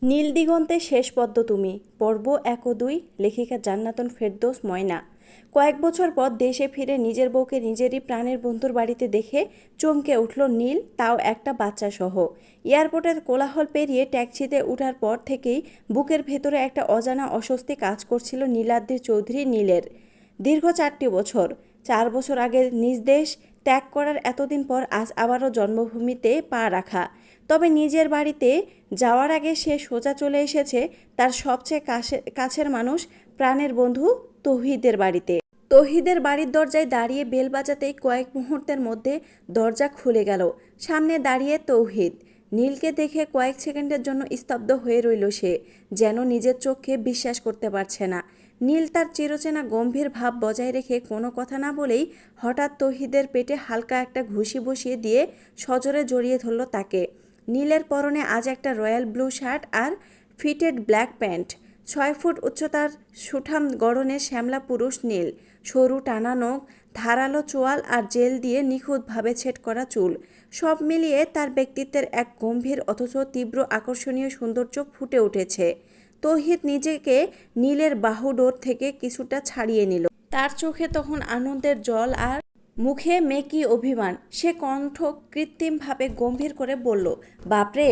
নীল দিগন্তে শেষ পদ্ম তুমি, পর্ব ১ ও ২, লেখিকা জান্নাতুন ফেরদৌস ময়না। কয়েক বছর পর দেশে ফিরে নিজের বউকে নিজেরই প্রাণের বন্ধুর বাড়িতে দেখে চমকে উঠল নীল, তাও একটা বাচ্চা সহ। এয়ারপোর্টের কোলাহল পেরিয়ে ট্যাক্সিতে ওঠার পর থেকেই বুকের ভেতরে একটা অজানা অস্বস্তি কাজ করছিল নীলাদ্রি চৌধুরী নীলের। দীর্ঘ ৪টি বছর, ৪ বছর আগে নিজ দেশ ত্যাগ করার এতদিন পর আজ আবারও জন্মভূমিতে পা রাখা। তবে নিজের বাড়িতে যাওয়ার আগে সে সোজা চলে এসেছে তার সবচেয়ে কাছের মানুষ, প্রাণের বন্ধু তৌহিদের বাড়িতে। তৌহিদের বাড়ির দরজায় দাঁড়িয়ে বেল বাজাতেই কয়েক মুহূর্তের মধ্যে দরজা খুলে গেল। সামনে দাঁড়িয়ে তৌহিদ। নীলকে দেখে কয়েক সেকেন্ডের জন্য স্তব্ধ হয়ে রইল সে, যেন নিজের চোখকে বিশ্বাস করতে পারছে না। নীল তার চিরচেনা গম্ভীর ভাব বজায় রেখে কোনো কথা না বলেই হঠাৎ তৌহিদের পেটে হালকা একটা ঘুষি বসিয়ে দিয়ে সজোরে জড়িয়ে ধরল তাকে। নীলের পরনে আজ একটা রয়্যাল ব্লু শার্ট আর ফিটেড ব্ল্যাক প্যান্ট। ৬ ফুট উচ্চতার সুঠাম গড়নের শ্যামলা পুরুষ নীল, সরু টানা নখ, ধারালো চোয়াল আর জেল দিয়ে নিখুঁতভাবে ছেট করা চুল, সব মিলিয়ে তার ব্যক্তিত্বের এক গম্ভীর অথচ তীব্র আকর্ষণীয় সৌন্দর্য ফুটে উঠেছে। তৌহিদ নিজেকে নীলের বাহুডোর থেকে কিছুটা ছাড়িয়ে নিল। তার চোখে তখন আনন্দের জল আর মুখে মেকি অভিমান। সে কণ্ঠ কৃত্রিমভাবে গম্ভীর করে বলল, বাপরে,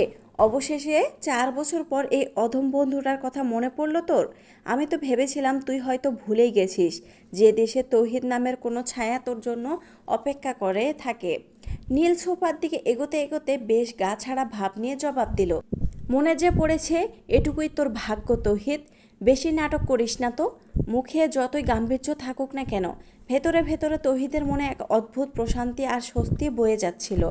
অবশেষে ৪ বছর পর এই অধম বন্ধুটার কথা মনে পড়ল তোর? আমি তো ভেবেছিলাম তুই হয়তো ভুলেই গেছিস যে দেশে তৌহিদ নামের কোনো ছায়া তোর জন্য অপেক্ষা করে থাকে। নীল সোফার দিকে এগোতে এগোতে বেশ গা ছাড়া ভাব নিয়ে জবাব দিল, মনে যে পড়েছে এটুকুই তোর ভাগ্য তৌহিদ। বেশি নাটক করিস না তো। মুখে যতই গাম্ভীর্য থাকুক না কেন, ভেতরে ভেতরে তৌহিদের মনে এক অদ্ভুত প্রশান্তি আর স্বস্তি বয়ে যাচ্ছিল।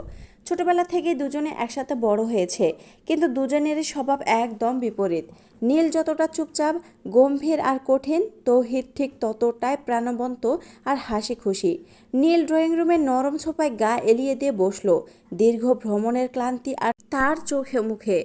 ছোটবেলা থেকেই দুজনে একসাথে বড় হয়েছে, কিন্তু দুজনেরই স্বভাব একদম বিপরীত। নীল যতটা চুপচাপ, গম্ভীর আর কঠিন, তৌহিদ ঠিক ততটাই প্রাণবন্ত আর হাসি খুশি। নীল ড্রয়িং রুমের নরম সোফায় গা এলিয়ে দিয়ে বসলো, দীর্ঘ ভ্রমণের ক্লান্তি আর তার চোখে মুখে।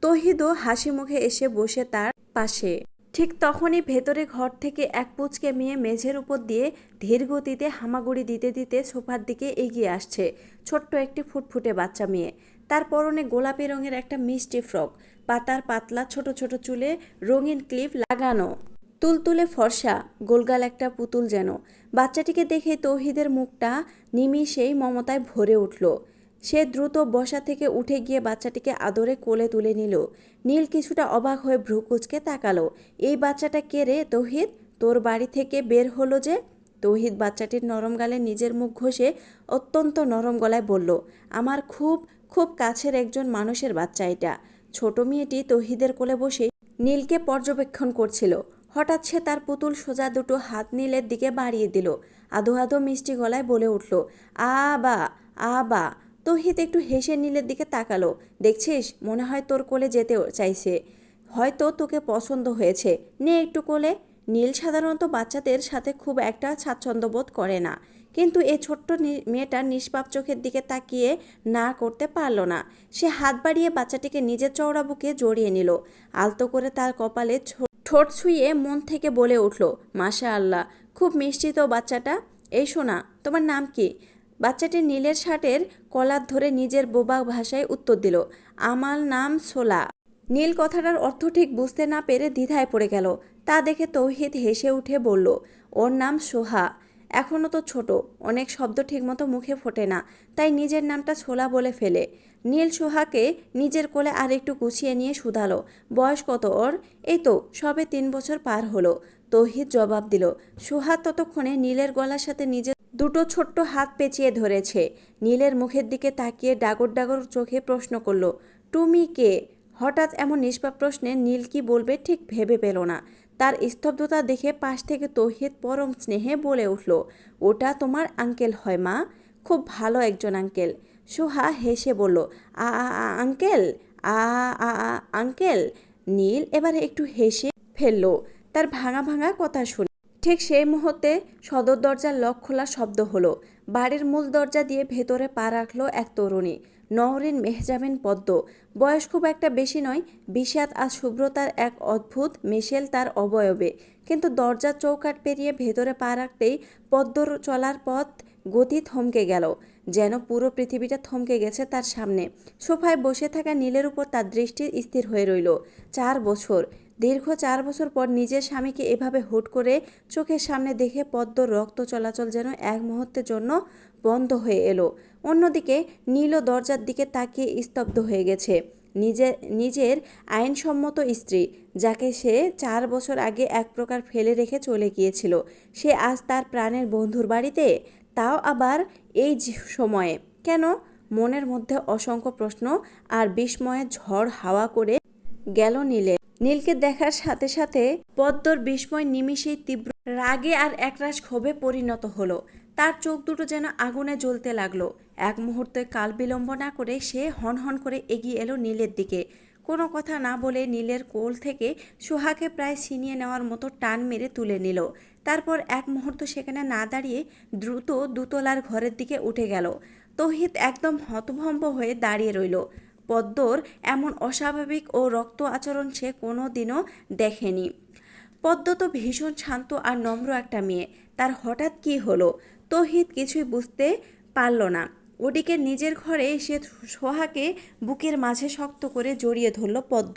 তৌহিদও হাসি মুখে এসে বসে তার পাশে। ঠিক তখনই ভেতরে ঘর থেকে এক পুচকে মেয়ে মেঝের উপর দিয়ে ধীর গতিতে হামাগুড়ি দিতে দিতে সোফার দিকে এগিয়ে আসছে। ছোট্ট একটি ফুটফুটে বাচ্চা মেয়ে। তার পরনে গোলাপি রঙের একটা মিষ্টি ফ্রক, পাতার পাতলা ছোট ছোট চুলে রঙিন ক্লিপ লাগানো, তুলতুলে ফর্সা, গোলগাল একটা পুতুল যেন। বাচ্চাটিকে দেখে তৌহিদের মুখটা নিমিষেই মমতায় ভরে উঠল। সে দ্রুত বসা থেকে উঠে গিয়ে বাচ্চাটিকে আদরে কোলে তুলে নিল। নীল কিছুটা অবাক হয়ে ভ্রু কুঁচকে তাকালো। এই বাচ্চাটা কে রে তৌহিদ? তোর বাড়ি থেকে বের হলো যে? তৌহিদ বাচ্চাটির নরম গালে নিজের মুখ ঘষে অত্যন্ত নরম গলায় বলল, আমার খুব খুব কাছের একজন মানুষের বাচ্চা এটা। ছোট মেয়েটি তৌহিদের কোলে বসেই নীলকে পর্যবেক্ষণ করছিল। হঠাৎ সে তার পুতুল সোজা দুটো হাত নীলের দিকে বাড়িয়ে দিল। আধো আধো মিষ্টি গলায় বলে উঠল, আবা আবা। তৌহিদ একটু হেসে নীলের দিকে তাকালো। দেখছিস, মনে হয় তোর কোলে যেতে চাইছে, হয়তো তোকে পছন্দ হয়েছে, নে একটু কোলে। নীল সাধারণত বাচ্চাদের সাথে খুব একটা স্বাচ্ছন্দ্য বোধ করে না, কিন্তু এই ছোট্ট মেয়েটার নিষ্পাপ চোখের দিকে তাকিয়ে না করতে পারল না। সে হাত বাড়িয়ে বাচ্চাটিকে নিজের চওড়া বুকে জড়িয়ে নিল। আলতো করে তার কপালে ঠোঁট ছুঁয়ে মন থেকে বলে উঠল, মাশা আল্লাহ, খুব মিষ্টি তো বাচ্চাটা। এই শোনা, তোমার নাম কি? বাচ্চাটি নীলের শার্টের কলার ধরে নিজের বোবা ভাষায় উত্তর দিল, আমার নাম সোলা। নীল কথাটার অর্থ ঠিক বুঝতে না পেরে দ্বিধায় পড়ে গেল। তা দেখে তৌহিদ হেসে উঠে বলল, ওর নাম সোহা। এখনও তো ছোট, অনেক শব্দ ঠিকমতো মুখে ফোটে না, তাই নিজের নামটা ছোলা বলে ফেলে। নীল সোহাকে নিজের কোলে আর একটু গুছিয়ে নিয়ে শুধালো, বয়স কত ওর? এই তো সবে ৩ বছর পার হলো। তৌহিদ জবাব দিল। সোহা ততক্ষণে নীলের গলার সাথে নিজের দুটো ছোট্ট হাত পেঁচিয়ে ধরেছে। নীলের মুখের দিকে তাকিয়ে ডাগর ডাগর চোখে প্রশ্ন করল, তুমি কে? হঠাৎ এমন নিষ্পাপ প্রশ্নে নীল কি বলবে ঠিক ভেবে পেল না। তার স্তব্ধতা দেখে পাশ থেকে তৌহিদ পরম স্নেহে বলে উঠল, ওটা তোমার আঙ্কেল হয় মা, খুব ভালো একজন আঙ্কেল। সোহা হেসে বলল, আ আ আ, আঙ্কেল? আ আ আ, আঙ্কেল? নীল এবার একটু হেসে ফেলল তার ভাঙা ভাঙা কথা শুনে। ঠিক সেই মুহূর্তে সদর দরজার লক খোলার শব্দ হলো। বাড়ির মূল দরজা দিয়ে ভেতরে পা রাখলো এক তরুণী, নওরিন মেহজাবিন পদ্ম। বয়স খুব একটা বেশি নয়, বিষাদ আর শুভ্রতার এক অদ্ভুত মেশেল তার অবয়বে। কিন্তু দরজার চৌকাঠ পেরিয়ে ভেতরে পা রাখতেই পদ্মর চলার পথ গতি থমকে গেল, যেন পুরো পৃথিবীটা থমকে গেছে তার সামনে। সোফায় বসে থাকা নীলের উপর তার দৃষ্টি স্থির হয়ে রইল। 4 বছর, দীর্ঘ 4 বছর পর নিজের স্বামীকে এভাবে হুট করে চোখের সামনে দেখে পদ্মর রক্ত চলাচল যেন এক মুহূর্তের জন্য বন্ধ হয়ে এলো। অন্যদিকে নীলও দরজার দিকে তাকিয়ে স্তব্ধ হয়ে গেছে। নিজের আইনসম্মত স্ত্রী, যাকে সে 4 বছর আগে এক প্রকার ফেলে রেখে চলে গিয়েছিল, সে আজ তার প্রাণের বন্ধুর বাড়িতে, তাও আবার এই সময়ে। কেন? মনের মধ্যে অসংখ্য প্রশ্ন আর বিস্ময়ের ঝড় হাওয়া করে গেল নীলকে দেখার সাথে সাথে পদ্মর বিস্ময় নিমিষেই তীব্র রাগে আর একরাশ ক্ষোভে পরিণত হলো। তার চোখ দুটো যেন আগুনে জ্বলতে লাগলো। এক মুহূর্তে কাল বিলম্ব না করে সে হনহন করে এগিয়ে এলো নীলের দিকে। কোনো কথা না বলে নীলের কোল থেকে সোহাকে প্রায় ছিনিয়ে নেওয়ার মতো টান মেরে তুলে নিল। তারপর এক মুহূর্ত সেখানে না দাঁড়িয়ে দ্রুত দুতলার ঘরের দিকে উঠে গেল। তৌহিদ একদম হতভম্ব হয়ে দাঁড়িয়ে রইল। পদ্মর এমন অস্বাভাবিক ও রক্ত আচরণ সে কোনো দিনও দেখেনি। পদ্ম তো ভীষণ শান্ত আর নম্র একটা মেয়ে, তার হঠাৎ কি হলো? তৌহিদ কিছুই বুঝতে পারল না। ওদিকে নিজের ঘরে এসে সোহাকে বুকের মাঝে শক্ত করে জড়িয়ে ধরল পদ্ম।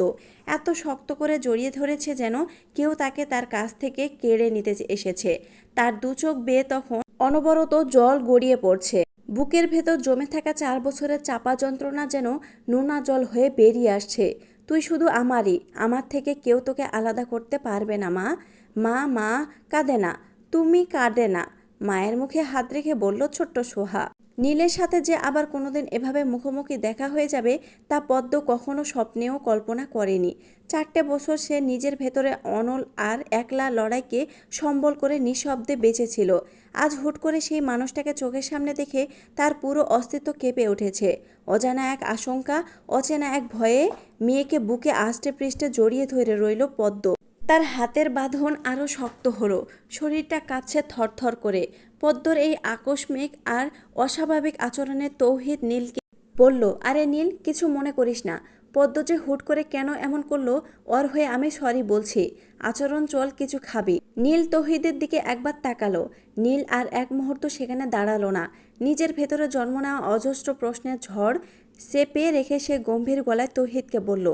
এত শক্ত করে জড়িয়ে ধরেছে যেন কেউ তাকে তার কাছ থেকে কেড়ে নিতে এসেছে। তার দু চোখ বেয়ে তখন অনবরত জল গড়িয়ে পড়ছে। বুকের ভেতর জমে থাকা 4 বছরের চাপা যন্ত্রণা যেন নোনা জল হয়ে বেরিয়ে আসছে। তুই শুধু আমারই, আমার থেকে কেউ তোকে আলাদা করতে পারবে না মা। মা মা কাঁদে না, তুমি কাঁদে না, মায়ের মুখে হাত রেখে বলল ছোট্ট সোহা। নীলের সাথে যে আবার কোনোদিন এভাবে মুখোমুখি দেখা হয়ে যাবে তা পদ্ম কখনো স্বপ্নেও কল্পনা করেনি। 4 বছর সে নিজের ভেতরে অনল আর একলা লড়াইকে সম্বল করে নিঃশব্দে বেঁচেছিল। আজ হুট করে সেই মানুষটাকে চোখের সামনে দেখে তার পুরো অস্তিত্ব কেঁপে উঠেছে। অজানা এক আশঙ্কা, অচেনা এক ভয়ে মেয়েকে বুকে আষ্টে পৃষ্ঠে জড়িয়ে ধরে রইল পদ্ম। তার হাতের বাঁধন আরও শক্ত হলো, শরীরটা কাঁপছে থরথর করে। পদ্মর এই আকস্মিক আর অস্বাভাবিক আচরণে তৌহিদ নীলকে বলল, আরে নীল, কিছু মনে করিস না। পদ্ম যে হুট করে কেন এমন করলো, ওর হয়ে আমি সরি বলছি। আচরণ চল, কিছু খাবি। নীল তৌহিদের দিকে একবার তাকালো। নীল আর এক মুহূর্ত সেখানে দাঁড়ালো না। নিজের ভেতরে জন্ম নেওয়া অজস্র প্রশ্নের ঝড় চেপে রেখে সে গম্ভীর গলায় তৌহিদকে বলল,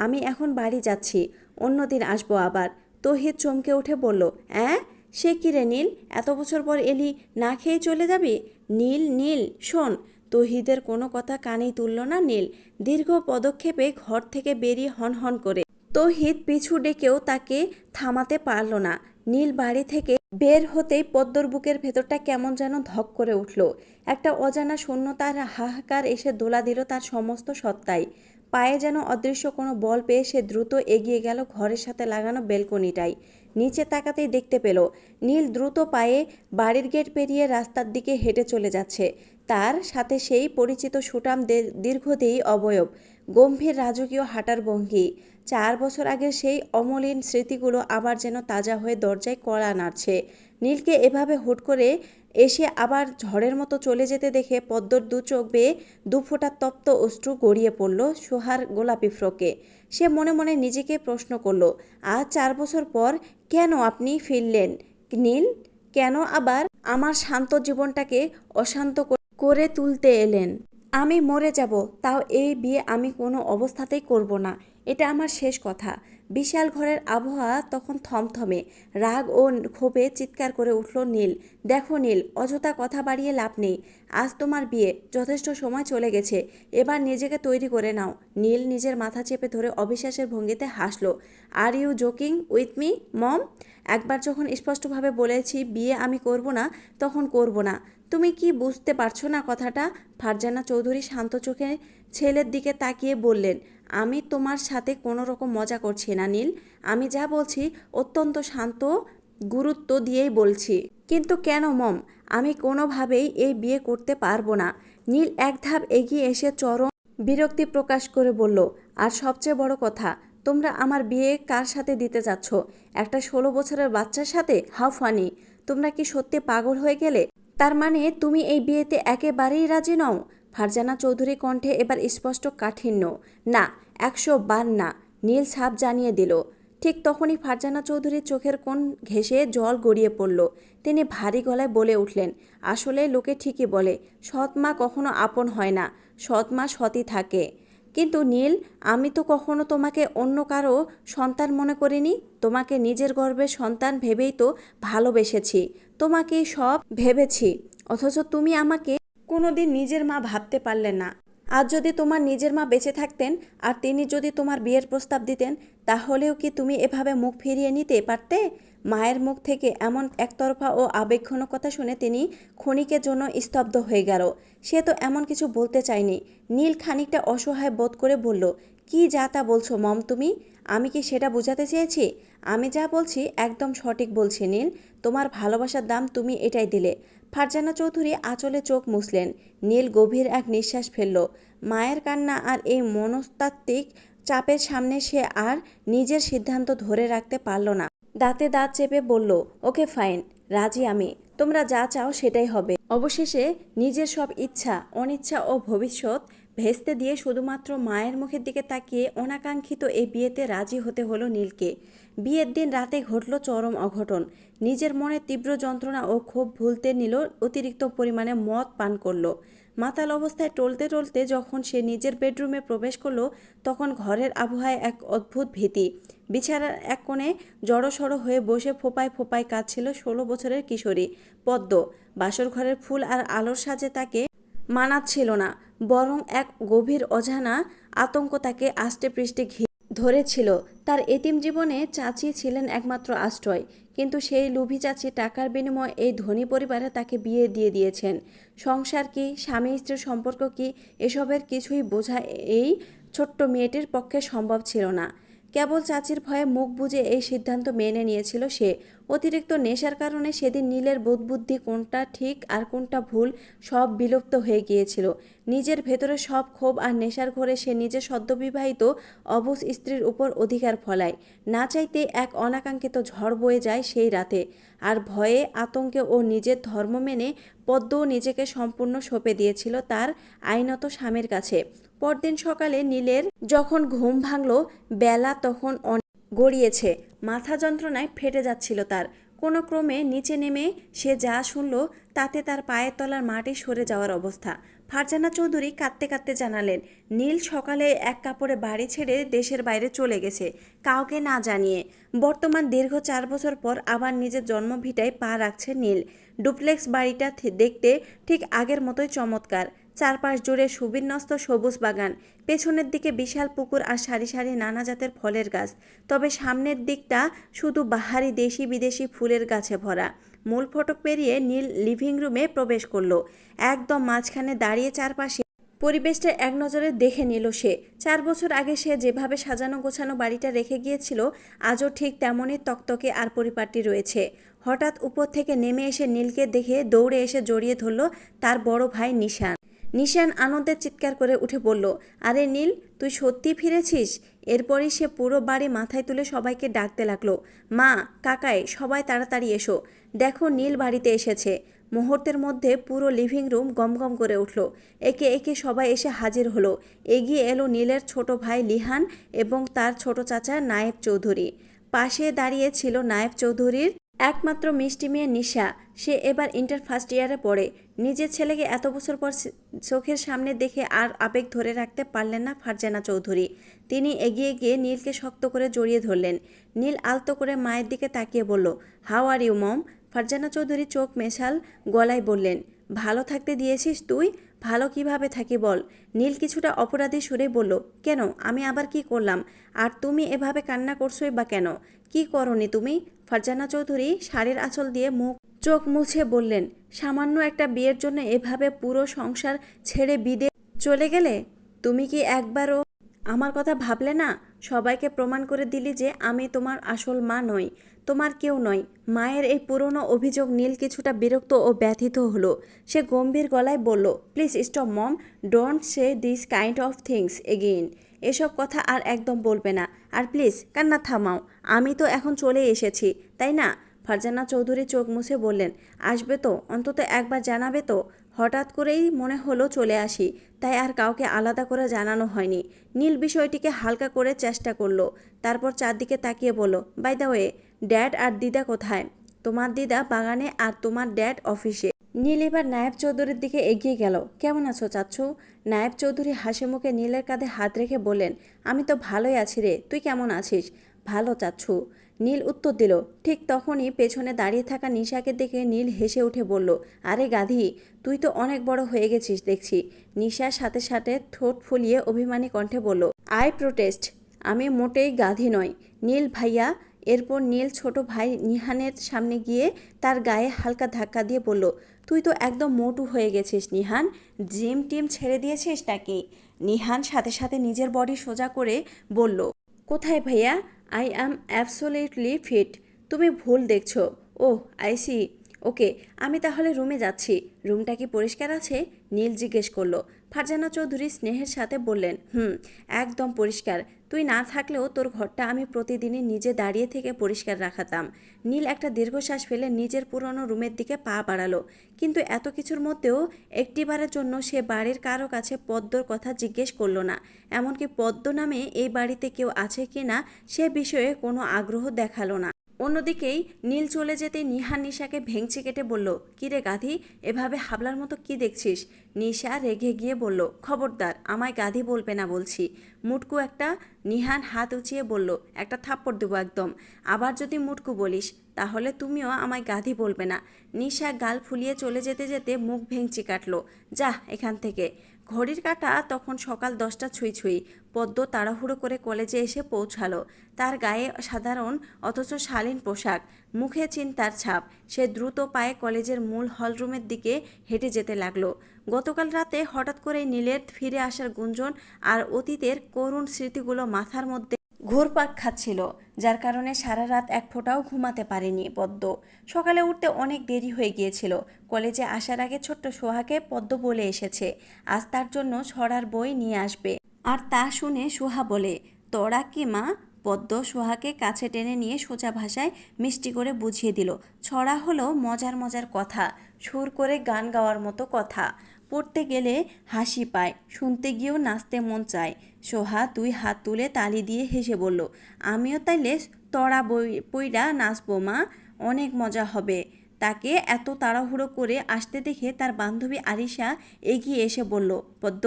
আমি এখন বাড়ি যাচ্ছি, অন্যদিন আসবো আবার। তৌহিদ চমকে উঠে বলল, অ্যাঁ, সে কি রে নীল, এত বছর পর এলি, না খেয়ে চলে যাবি? নীল নীল শোন। তৌহিদের কোনো কথা কানেই তুলল না নীল। দীর্ঘ পদক্ষেপে ঘর থেকে বেরিয়ে হনহন করে। তৌহিদ পিছু ডেকেও তাকে থামাতে পারল না। নীল বাড়ি থেকে বের হতেই পদ্মর বুকের ভেতরটা কেমন যেন ধক করে উঠল। একটা অজানা শূন্যতার হাহাকার এসে দোলা দিল তার সমস্ত সত্তায়। পায়ে যেন অদৃশ্য কোনো বল পেয়ে সে দ্রুত এগিয়ে গেল ঘরের সাথে লাগানো বেলকনিটায়। নিচে তাকাতেই দেখতে পেল নীল দ্রুত পায়ে বাড়ির গেট পেরিয়ে রাস্তার দিকে হেঁটে চলে যাচ্ছে। তার সাথে সেই পরিচিত সুঠাম দীর্ঘদেহী অবয়ব, গম্ভীর রাজকীয় হাঁটার ভঙ্গি। 4 বছর আগের সেই অমলিন স্মৃতিগুলো আবার যেন তাজা হয়ে দরজায় কড়া নাড়ছে। নীলকে এভাবে হুট করে এসে আবার ঝড়ের মতো চলে যেতে দেখে পদ্মর দু চোখ বেয়ে 2 ফোঁটা তপ্ত অশ্রু গড়িয়ে পড়ল সোহার গোলাপি ফ্রকে। সে মনে মনে নিজেকে প্রশ্ন করল, আজ 4 বছর পর কেন আপনি ফিরলেন নীল? কেন আবার আমার শান্ত জীবনটাকে অশান্ত করে তুলতে এলেন? আমি মরে যাব, তাও এই বিয়ে আমি কোনো অবস্থাতেই করব না। এটা আমার শেষ কথা। বিশাল ঘরের আবহাওয়া তখন থমথমে। রাগ ও ক্ষোভে চিৎকার করে উঠল নীল, দেখো নীল, অযথা কথা বাড়িয়ে লাভ নেই। আজ তোমার বিয়ে, যথেষ্ট সময় চলে গেছে, এবার নিজেকে তৈরি করে নাও। নীল নিজের মাথা চেপে ধরে অবিশ্বাসের ভঙ্গিতে হাসল। Are you joking with me mom? একবার যখন স্পষ্টভাবে বলেছি বিয়ে আমি করব না, তখন করব না। তুমি কি বুঝতে পারছো না কথাটা? ফারজানা চৌধুরী শান্ত চোখে ছেলের দিকে তাকিয়ে বললেন, আমি তোমার সাথে কোনো রকম মজা করছি না নীল। আমি যা বলছি অত্যন্ত শান্ত গুরুত্ব দিয়েই বলছি। কিন্তু কেন মম? আমি কোনোভাবেই এই বিয়ে করতে পারবো না। নীল এক ধাপ এগিয়ে এসে চরম বিরক্তি প্রকাশ করে বলল, আর সবচেয়ে বড় কথা, তোমরা আমার বিয়ে কার সাথে দিতে যাচ্ছ? একটা 16 বছরের বাচ্চার সাথে? How funny! তোমরা কি সত্যি পাগল হয়ে গেলে? তার মানে তুমি এই বিয়েতে একেবারেই রাজি নও? ফারজানা চৌধুরী কণ্ঠে এবার স্পষ্ট কাঠিন্য। না, 100 বার না, নীল সাপ জানিয়ে দিল। ঠিক তখনই ফারজানা চৌধুরীর চোখের কোণ ঘেঁষে জল গড়িয়ে পড়ল। তিনি ভারী গলায় বলে উঠলেন, আসলে লোকে ঠিকই বলে, সৎ মা কখনো আপন হয় না, সৎ মা সতই থাকে। কিন্তু নীল, আমি তো কখনো তোমাকে অন্য কারো সন্তান মনে করিনি। তোমাকে নিজের গর্ভের সন্তান ভেবেই তো ভালোবেসেছি, তোমাকেই সব ভেবেছি। অথচ তুমি আমাকে কোনোদিন নিজের মা ভাবতে পারলে না। আজ যদি তোমার নিজের মা বেঁচে থাকতেন আর তিনি যদি তোমার বিয়ের প্রস্তাব দিতেন, তাহলেও কি তুমি এভাবে মুখ ফিরিয়ে নিতে পারতে? মায়ের মুখ থেকে এমন একতরফা ও আবেগঘন কথা শুনে তিনি ক্ষণিকের জন্য স্তব্ধ হয়ে গেল। সে তো এমন কিছু বলতে চায়নি। নীল খানিকটা অসহায় বোধ করে বলল, কি যা তা বলছো মম তুমি? আমি কি সেটা বোঝাতে চেয়েছি? আমি যা বলছি একদম সঠিক বলছি নীল। তোমার ভালোবাসার দাম তুমি এটাই দিলে। ফারজানা চৌধুরী আঁচলে চোখ মুছলেন। নীল গভীর এক নিঃশ্বাস ফেলল। মায়ের কান্না আর এই মনস্তাত্ত্বিক চাপের সামনে সে আর নিজের সিদ্ধান্ত ধরে রাখতে পারল না। দাঁতে দাঁত চেপে বলল, ওকে ফাইন, রাজি আমি, তোমরা যা চাও সেটাই হবে। অবশেষে নিজের সব ইচ্ছা অনিচ্ছা ও ভবিষ্যৎ ভেস্তে দিয়ে শুধুমাত্র মায়ের মুখের দিকে তাকিয়ে অনাকাঙ্ক্ষিত এই বিয়েতে রাজি হতে হলো নীলকে। বিয়ের দিন রাতে ঘটল চরম অঘটন। নিজের মনে তীব্র যন্ত্রণা ও ক্ষোভ ভুলতে নিল অতিরিক্ত পরিমাণে মদ পান করলো। মাতাল অবস্থায় টলতে টলতে যখন সে নিজের বেডরুমে প্রবেশ করলো, তখন ঘরের আবহাওয়ায় এক অদ্ভুত ভীতি। বিছানার এক কোণে জড়সড় হয়ে বসে ফোপায় ফোপায় কাঁদছিল 16 বছরের কিশোরী পদ্ম। বাসর ঘরের ফুল আর আলোর সাজে তাকে মানাচ্ছিল না, বরং এক গভীর অজানা আতঙ্ক তাকে আষ্টে পৃষ্ঠে ধরেছিল। তার এতিম জীবনে চাচি ছিলেন একমাত্র আশ্রয়, কিন্তু সেই লোভী চাচি টাকার বিনিময়ে এই ধনী পরিবারে তাকে বিয়ে দিয়ে দিয়েছেন। সংসার কি, স্বামী স্ত্রীর সম্পর্ক কি, এসবের কিছুই বোঝা এই ছোট্ট মেয়েটির পক্ষে সম্ভব ছিল না। কেবল চাচির ভয়ে মুখ বুজে এই সিদ্ধান্ত মেনে নিয়েছিল সে। অতিরিক্ত নেশার কারণে সেদিন নীলের বোধবুদ্ধি কোনটা ঠিক আর কোনটা ভুল সব বিলুপ্ত হয়ে গিয়েছিল। নিজের ভেতরে সব ক্ষোভ আর নেশার ঘোরে সে নিজের সদ্যবিবাহিত অবুঝ স্ত্রীর উপর অধিকার ফলায়। না চাইতে এক অনাকাঙ্ক্ষিত ঝড় বয়ে যায় সেই রাতে। আর ভয়ে, আতঙ্কে ও নিজের ধর্ম মেনে পদ্মও নিজেকে সম্পূর্ণ সঁপে দিয়েছিল তার আইনত স্বামীর কাছে। পরদিন সকালে নীলের যখন ঘুম ভাঙল, বেলা তখন গড়িয়েছে। মাথা যন্ত্রণায় ফেটে যাচ্ছিল তার। কোনো ক্রমে নিচে নেমে সে যা শুনল তাতে তার পায়ের তলার মাটি সরে যাওয়ার অবস্থা। ফারজানা চৌধুরী কাঁদতে কাঁদতে জানালেন, নীল সকালে এক কাপড়ে বাড়ি ছেড়ে দেশের বাইরে চলে গেছে, কাউকে না জানিয়ে। বর্তমান দীর্ঘ 4 বছর পর আবার নিজের জন্মভিটায় পা রাখছে নীল। ডুপ্লেক্স বাড়িটা দেখতে ঠিক আগের মতোই চমৎকার। চারপাশ জুড়ে সুবিন্যস্ত সবুজ বাগান, পেছনের দিকে বিশাল পুকুর আর সারি সারি নানা জাতের ফলের গাছ। তবে সামনের দিকটা শুধু বাহারি দেশি বিদেশি ফুলের গাছে ভরা। মূল ফটক পেরিয়ে নীল লিভিং রুমে প্রবেশ করলো। একদম মাঝখানে দাঁড়িয়ে চারপাশে পরিবেশটা এক নজরে দেখে নিল সে। 4 বছর আগে সে যেভাবে সাজানো গোছানো বাড়িটা রেখে গিয়েছিল, আজও ঠিক তেমনই তকতকে আর পরিপাটি রয়েছে। হঠাৎ উপর থেকে নেমে এসে নীলকে দেখে দৌড়ে এসে জড়িয়ে ধরল তার বড় ভাই নিশান। নিশান আনন্দে চিৎকার করে উঠে বলল, আরে নীল, তুই সত্যি ফিরেছিস? এরপরই সে পুরো বাড়ি মাথায় তুলে সবাইকে ডাকতে লাগলো, মা, কাকাই, সবাই তাড়াতাড়ি এসো, দেখো নীল বাড়িতে এসেছে। মুহূর্তের মধ্যে পুরো লিভিং রুম গমগম করে উঠল। একে একে সবাই এসে হাজির হলো। এগিয়ে এলো নীলের ছোট ভাই লিহান এবং তার ছোট চাচা নায়েব চৌধুরী। পাশে দাঁড়িয়ে ছিল নায়েব চৌধুরীর একমাত্র মিষ্টি মেয়ে নিশা। সে এবার ইন্টার ফার্স্ট ইয়ারে পড়ে। নিজের ছেলেকে এত বছর পর চোখের সামনে দেখে আর আবেগ ধরে রাখতে পারলেন না ফারজানা চৌধুরী। তিনি এগিয়ে গিয়ে নীলকে শক্ত করে জড়িয়ে ধরলেন। নীল আলতো করে মায়ের দিকে তাকিয়ে বলল, how are you mom? Farzana Chowdhury চোখ মেশাল গলায় বললেন, ভালো থাকতে দিয়েছিস তুই? ভালো কিভাবে থাকি বল? নীল কিছুটা অপরাধী সুরে বলল, কেন, আমি আবার কি করলাম? আর তুমি এভাবে কান্না করছোই বা কেন? কি করনি তুমি? ফারজানা চৌধুরী শাড়ির আঁচল দিয়ে চোখ মুছে বললেন, সামান্য একটা বিয়ের জন্য এভাবে পুরো সংসার ছেড়ে বিদেশ চলে গেলে? তুমি কি একবারও আমার কথা ভাবলে না? সবাইকে প্রমাণ করে দিলি যে আমি তোমার আসল মা নই, তোমার কেউ নয়। মায়ের এই পুরনো অভিযোগ নীল কিছুটা বিরক্ত ও ব্যথিত হলো। সে গম্ভীর গলায় বলল, please stop mom, don't say this kind of things again. এসব কথা আর একদম বলবে না। আর প্লিজ কান্না থামাও, আমি তো এখন চলে এসেছি, তাই না? ফারজানা চৌধুরী চোখ মুছে বললেন, আসবে তো, অন্তত একবার জানাবে তো? হঠাৎ করেই মনে হলো চলে আসি, তাই আর কাউকে আলাদা করে জানানো হয়নি। নীল বিষয়টিকে হালকা করে চেষ্টা করলো, তারপর চারদিকে তাকিয়ে বলল, বাই দ্য ওয়ে, ড্যাড আর দিদা কোথায়? তোমার দিদা বাগানে আর তোমার ড্যাড অফিসে। নীল এবার নায়েব চৌধুরীর দিকে এগিয়ে গেল। কেমন আছো চাচ্ছু? নায়েব চৌধুরী হাসি মুখে নীলের কাঁধে হাত রেখে বললেন, আমি তো ভালোই আছি রে, তুই কেমন আছিস? ভালো চাচ্ছু, নীল উত্তর দিল। ঠিক তখনই পেছনে দাঁড়িয়ে থাকা নিশাকে দেখে নীল হেসে উঠে বলল, আরে গাধি, তুই তো অনেক বড় হয়ে গেছিস দেখছি। নিশার সাথে সাথে ঠোঁট ফুলিয়ে অভিমানী কণ্ঠে বলল, আই প্রোটেস্ট, আমি মোটেই গাধি নয় নীল ভাইয়া। এরপর নীল ছোট ভাই নিহানের সামনে গিয়ে তার গায়ে হালকা ধাক্কা দিয়ে বলল, তুই তো একদম মোটু হয়ে গেছিস নিহান, জিম টিম ছেড়ে দিয়েছিস নাকি? নিহান সাথে সাথে নিজের বডি সোজা করে বলল, কোথায় ভাইয়া, আই অ্যাম অ্যাবসোলিউটলি ফিট। তুমি ভুল দেখছো। ওহ আই সি, ওকে, আমি তাহলে রুমে যাচ্ছি। রুমটা কি পরিষ্কার আছে? নীল জিজ্ঞেস করলো। ফারজানা চৌধুরী স্নেহের সাথে বললেন, একদম পরিষ্কার। তুই না থাকলেও তোর ঘরটা আমি প্রতিদিনই নিজে দাঁড়িয়ে থেকে পরিষ্কার রাখাতাম। নীল একটা দীর্ঘশ্বাস ফেলে নিজের পুরনো রুমের দিকে পা বাড়ালো। কিন্তু এত কিছুর মধ্যেও একটিবারের জন্য সে বাড়ির কারো কাছে পদ্মর কথা জিজ্ঞেস করলো না। এমনকি পদ্ম নামে এই বাড়িতে কেউ আছে কি না সে বিষয়ে কোনো আগ্রহ দেখালো না। অন্যদিকেই নীল চলে যেতে নিহান নিশাকে ভেঙচি কেটে বলল, কিরে গাধি, এভাবে হাবলার মতো কি দেখছিস? নিশা রেগে গিয়ে বলল, খবরদার, আমায় গাধি বলবে না বলছি। মুটকু একটা। নিহান হাত উঁচিয়ে বলল, একটা থাপ্পড় দেবো একদম। আবার যদি মুটকু বলিস তাহলে তুমিও আমায় গাধি বলবে না। নিশা গাল ফুলিয়ে চলে যেতে যেতে মুখ ভেঙচি কাটলো, যা এখান থেকে। ঘড়ির কাঁটা তখন সকাল 10টা ছুঁই ছুঁই। পদ্ম তাড়াহুড়ো করে কলেজে এসে পৌঁছালো। তার গায়ে সাধারণ অথচ শালীন পোশাক, মুখে চিন্তার ছাপ। সে দ্রুত পায়ে কলেজের মূল হলরুমের দিকে হেঁটে যেতে লাগলো। গতকাল রাতে হঠাৎ করে নীলের ফিরে আসার গুঞ্জন আর অতীতের করুণ স্মৃতিগুলো মাথার মধ্যে ঘুরপাক খাচ্ছিল, যার কারণে সারা রাত এক ফোঁটাও ঘুমাতে পারেনি পদ্ম। সকালে উঠতে অনেক দেরি হয়ে গিয়েছিল। কলেজে আসার আগে ছোট্ট সোহাকে পদ্ম বলে এসেছে আজ তার জন্য ছড়ার বই নিয়ে আসবে। আর তা শুনে সোহা বলে, তোরা কি মা? পদ্ম সোহাকে কাছে টেনে নিয়ে সোজা ভাষায় মিষ্টি করে বুঝিয়ে দিল, ছড়া হলো মজার মজার কথা, সুর করে গান গাওয়ার মতো কথা। পড়তে গেলে হাসি পায়, শুনতে গিয়েও নাচতে মন চায়। সোহা 2 হাত তুলে তালি দিয়ে হেসে বলল, আমিও তাইলে তড়া পইড়া নাচবো মা, অনেক মজা হবে। তাকে এত তাড়াহুড়ো করে আসতে দেখে তার বান্ধবী আরিশা এগিয়ে এসে বলল, পদ্ম,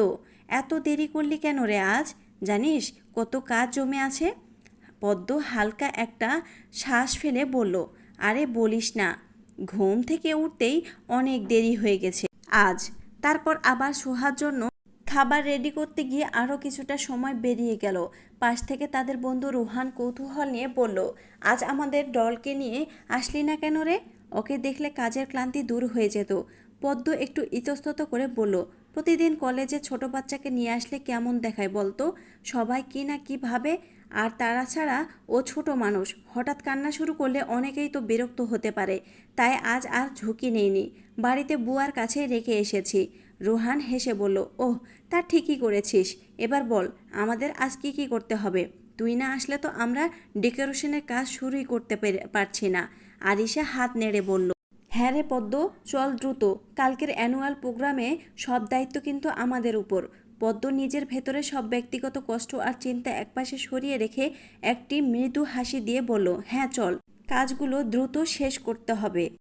এত দেরি করলি কেন রে আজ? জানিস কত কাজ জমে আছে? পদ্ম হালকা একটা শ্বাস ফেলে বলল, আরে বলিস না, ঘুম থেকে উঠতেই অনেক দেরি হয়ে গেছে আজ। তারপর আবার সোহার জন্য খাবার রেডি করতে গিয়ে আরও কিছুটা সময় বেরিয়ে গেল। পাশ থেকে তাদের বন্ধু রোহান কৌতূহল নিয়ে বলল, আজ আমাদের দলকে নিয়ে আসলি না কেন রে? ওকে দেখলে কাজের ক্লান্তি দূর হয়ে যেত। পদ্ম একটু ইতস্তত করে বলল, প্রতিদিন কলেজে ছোট বাচ্চাকে নিয়ে আসলে কেমন দেখায় বলতো? সবাই কি না কি ভাবে। আর তাছাড়া ও ছোট মানুষ, হঠাৎ কান্না শুরু করলে অনেকেই তো বিরক্ত হতে পারে। তাই আজ আর ঝুঁকি নেইনি, বাড়িতে বুয়ার কাছেই রেখে এসেছি। রোহান হেসে বলল, ওহ, তা ঠিকই করেছিস। এবার বল, আমাদের আজ কি কি করতে হবে? তুই না আসলে তো আমরা ডেকোরেশনের কাজ শুরুই করতে পারছি না। আরিশা হাত নেড়ে বলল, হ্যাঁ রে পদ্ম, চল দ্রুত। কালকের অ্যানুয়াল প্রোগ্রামে সব দায়িত্ব কিন্তু আমাদের উপর। পদ্ম নিজের ভেতরে সব ব্যক্তিগত কষ্ট আর চিন্তা একপাশে সরিয়ে রেখে একটি মৃদু হাসি দিয়ে বলল, হ্যাঁ চল, কাজগুলো দ্রুত শেষ করতে হবে।